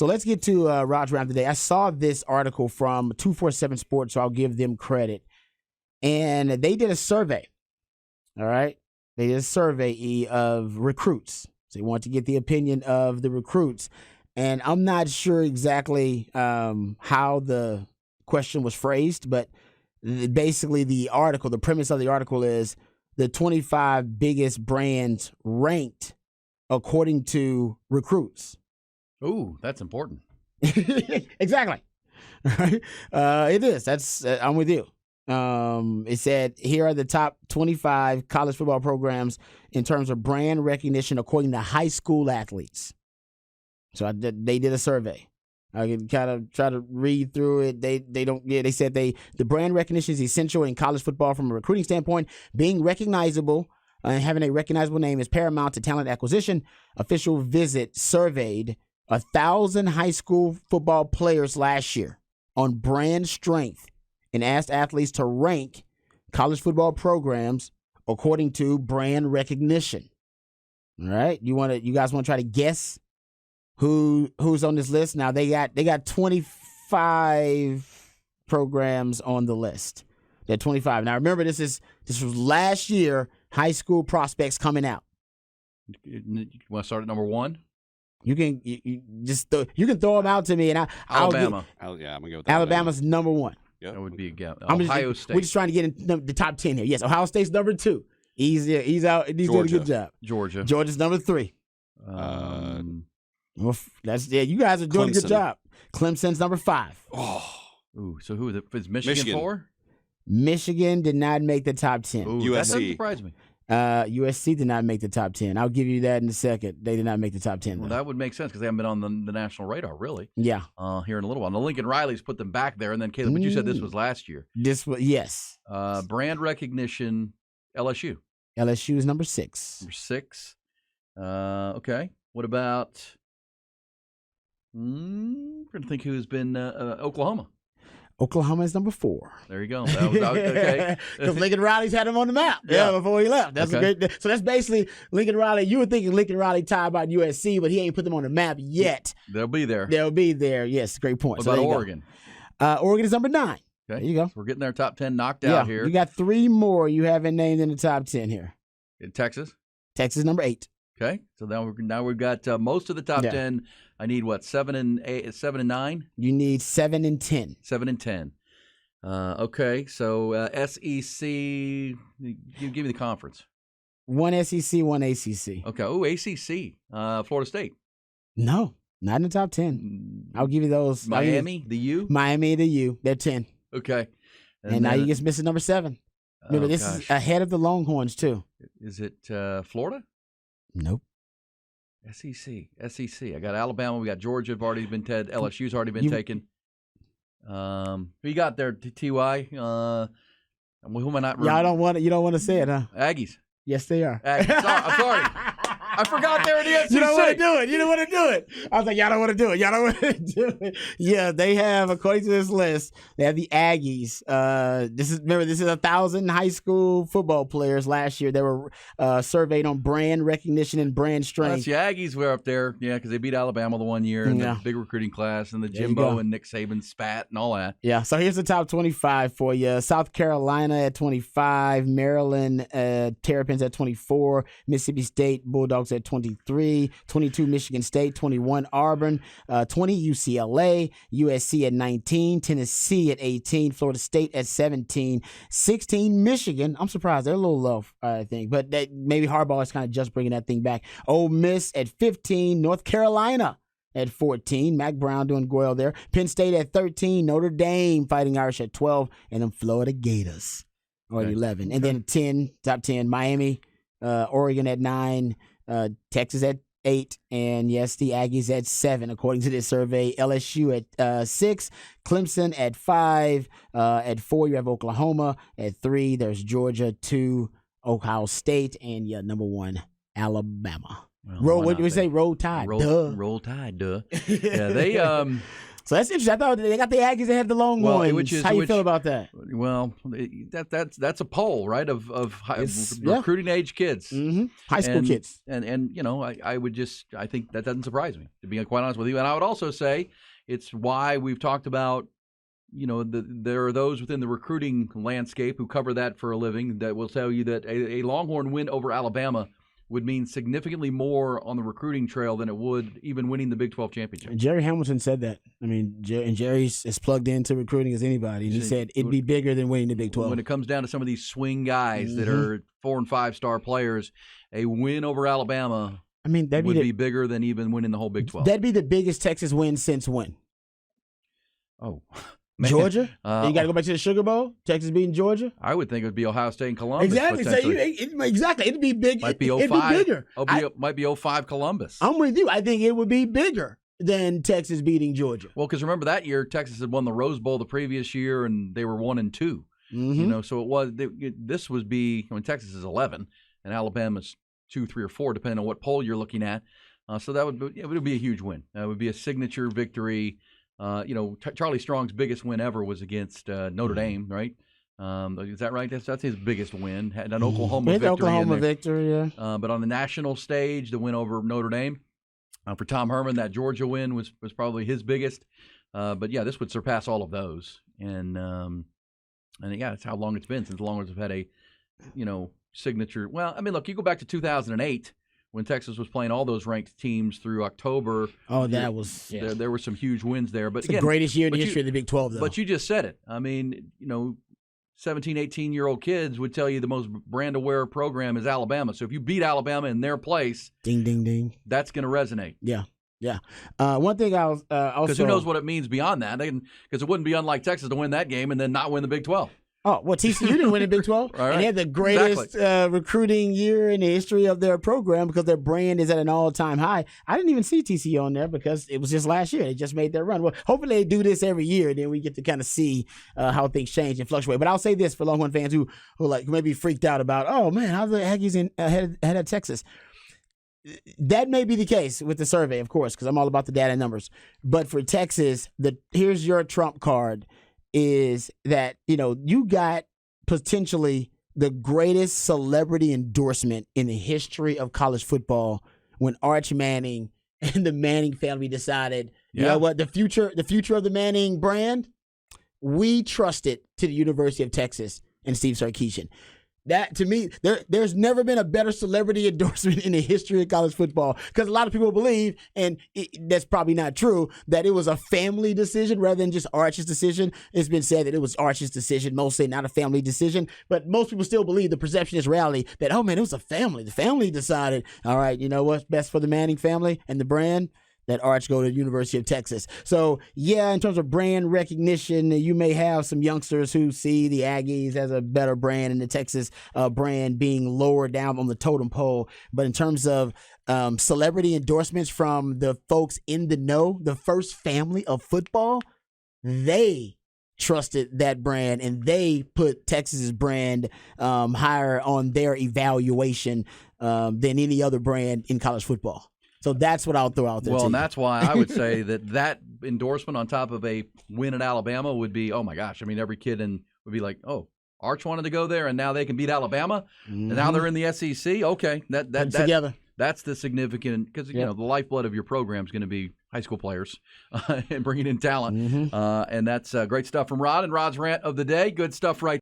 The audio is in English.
So let's get to Roger Round today. I saw this article from 247 Sports, so I'll give them credit. And they did a survey. All right. They did a survey of recruits. So they want to get the opinion of the recruits. And I'm not sure exactly how the question was phrased, but basically the premise of the article is the 25 biggest brands ranked according to recruits. Ooh, that's important. Exactly. Right? It is. I'm with you. It said, here are the top 25 college football programs in terms of brand recognition according to high school athletes. So they did a survey. I can kind of try to read through it. They said the brand recognition is essential in college football from a recruiting standpoint. Being recognizable and having a recognizable name is paramount to talent acquisition. Official Visit surveyed 1,000 high school football players last year on brand strength and asked athletes to rank college football programs according to brand recognition. All right, you guys want to try to guess who's on this list? Now they got 25 programs on the list. They're 25. Now remember, this was last year. High school prospects coming out. You want to start at number 1? You can you can throw them out to me, and Alabama. I'm gonna go with Alabama's number 1. Yep. That would be a gap. Ohio State. We're just trying to get in the top 10 here. Yes, Ohio State's number 2. He's out. He's doing a good job. Georgia's number 3. You guys are doing a good job. Clemson's number 5. Oh. Ooh, so who is it? Is Michigan 4? Michigan did not make the top 10. Ooh, USC. That doesn't surprise me. USC did not make the top 10. I'll give you that in a second. They did not make the top 10. Well, though. that would make sense because they haven't been on the national radar, really. Yeah. Here in a little while. Now, Lincoln Riley's put them back there, and then Caleb, but you said this was last year. Yes. Brand recognition, LSU. LSU is number 6. Number 6. Okay. What about? I'm trying to think who's been Oklahoma. Oklahoma is number 4. There you go. That was okay. Because Lincoln Riley's had him on the map before he left. That's okay. a great. So that's basically Lincoln Riley. You were thinking Lincoln Riley tied about USC, but he ain't put them on the map yet. They'll be there. They'll be there. Yes, great point. What about Oregon? Oregon is number 9. Okay. There you go. So we're getting their top 10 knocked out here. You got 3 more you haven't named in the top 10 here. In Texas. Texas number 8. Okay. So now we've got most of the top 10. I need what, 7 and 9? You need 7 and 10. 7 and 10. Okay, so SEC, you give me the conference. 1 SEC, 1 ACC. Okay, ACC, Florida State. No, not in the top 10. I'll give you those. Miami, the U? Miami, the U. They're 10. Okay. And now you just missing number 7. Remember, this is ahead of the Longhorns, too. Is it Florida? Nope. SEC. I got Alabama. We got Georgia. Have already been LSU's already been taken. Who you got there, Ty? Who am I not? You don't want to say it, huh? Aggies. Yes, they are. Aggies. I'm sorry. I forgot they were in the SEC. You don't want to do it. You don't want to do it. I was like, y'all don't want to do it. Y'all don't want to do it. Yeah, they have, according to this list, they have the Aggies. This is 1,000 high school football players last year that were surveyed on brand recognition and brand strength. The Aggies were up there, because they beat Alabama the one year in the big recruiting class, and the Jimbo and Nick Saban spat and all that. Yeah, so here's the top 25 for you. South Carolina at 25, Maryland Terrapins at 24, Mississippi State Bulldogs at 23, 22 Michigan State, 21 Auburn, 20 UCLA, USC at 19, Tennessee at 18, Florida State at 17, 16 Michigan. I'm surprised they're a little low, I think, but maybe Harbaugh is kind of just bringing that thing back. Ole Miss at 15, North Carolina at 14, Mac Brown doing well there. Penn State at 13, Notre Dame Fighting Irish at 12, and then Florida Gators at 11. And then top 10, Miami, Oregon at 9, Texas at 8, and yes, the Aggies at 7, according to this survey. LSU at 6, Clemson at 5, at 4 you have Oklahoma, at 3 there's Georgia, 2 Ohio State, and number 1 Alabama. Well, what do we say? Roll Tide. Roll Tide. Duh. Yeah, they. So that's interesting. I thought they got the Aggies ahead of the Longhorns. How you feel about that? Well, that's a poll, right, of recruiting age kids, high school kids, and I think that doesn't surprise me, to be quite honest with you. And I would also say it's why we've talked about, there are those within the recruiting landscape who cover that for a living that will tell you that a Longhorn win over Alabama would mean significantly more on the recruiting trail than it would even winning the Big 12 championship. Jerry Hamilton said that. I mean, Jerry's as plugged into recruiting as anybody. And he said it'd be bigger than winning the Big 12. When it comes down to some of these swing guys that are 4- and 5-star players, a win over Alabama would be bigger than even winning the whole Big 12. That'd be the biggest Texas win since when? Oh, man. Georgia? You got to go back to the Sugar Bowl? Texas beating Georgia? I would think it would be Ohio State and Columbus. Exactly. Exactly. It'd be big. Might be 05. It'd be bigger. Might be 05 Columbus. I'm with you. I think it would be bigger than Texas beating Georgia. Well, because remember that year, Texas had won the Rose Bowl the previous year, and they were 1-2. So it was. This would be when Texas is 11 and Alabama's 2, 3, or 4, depending on what poll you're looking at. So it would be a huge win. It would be a signature victory. Charlie Strong's biggest win ever was against Notre Dame, right? Is that right? That's his biggest win. Had an Oklahoma victory. Oklahoma victory, yeah. But on the national stage, the win over Notre Dame. For Tom Herman, that Georgia win was probably his biggest. But yeah, this would surpass all of those. And yeah, that's how long it's been since the Longhorns have had a, signature. Well, I mean, look, you go back to 2008. When Texas was playing all those ranked teams through October. Oh, that was there were some huge wins there. But it's the greatest year in the history of the Big 12, though. But you just said it. I mean, 17, 18-year-old kids would tell you the most brand-aware program is Alabama. So if you beat Alabama in their place, ding, ding, ding, that's going to resonate. Yeah. One thing I was also, because who knows what it means beyond that? Because it wouldn't be unlike Texas to win that game and then not win the Big 12. Oh, well, TCU didn't win the Big 12. Right. And they had the greatest recruiting year in the history of their program because their brand is at an all-time high. I didn't even see TCU on there because it was just last year. They just made their run. Well, hopefully they do this every year, and then we get to kind of see how things change and fluctuate. But I'll say this for Longhorn fans who may be freaked out about, oh, man, how's the Aggies ahead of Texas? That may be the case with the survey, of course, because I'm all about the data and numbers. But for Texas, here's your trump card. Is that, you got potentially the greatest celebrity endorsement in the history of college football when Arch Manning and the Manning family decided, you know what, the future of the Manning brand, we trust it to the University of Texas and Steve Sarkisian. That, to me, there's never been a better celebrity endorsement in the history of college football, because a lot of people believe, and that's probably not true, that it was a family decision rather than just Arch's decision. It's been said that it was Arch's decision, most say not a family decision, but most people still believe the perception is reality that, oh man, it was a family. The family decided, all right, you know what's best for the Manning family and the brand? That Arch go to the University of Texas. So, yeah, in terms of brand recognition, you may have some youngsters who see the Aggies as a better brand and the Texas brand being lower down on the totem pole. But in terms of celebrity endorsements from the folks in the know, the first family of football, they trusted that brand and they put Texas's brand higher on their evaluation than any other brand in college football. So that's what I'll throw out there. Well, and that's why I would say that endorsement on top of a win at Alabama would be, oh my gosh. I mean, every kid would be like, oh, Arch wanted to go there, and now they can beat Alabama, and now they're in the SEC. Okay, together. That's the significant, because the lifeblood of your program is going to be high school players and bringing in talent, and that's great stuff from Rod and Rod's rant of the day. Good stuff right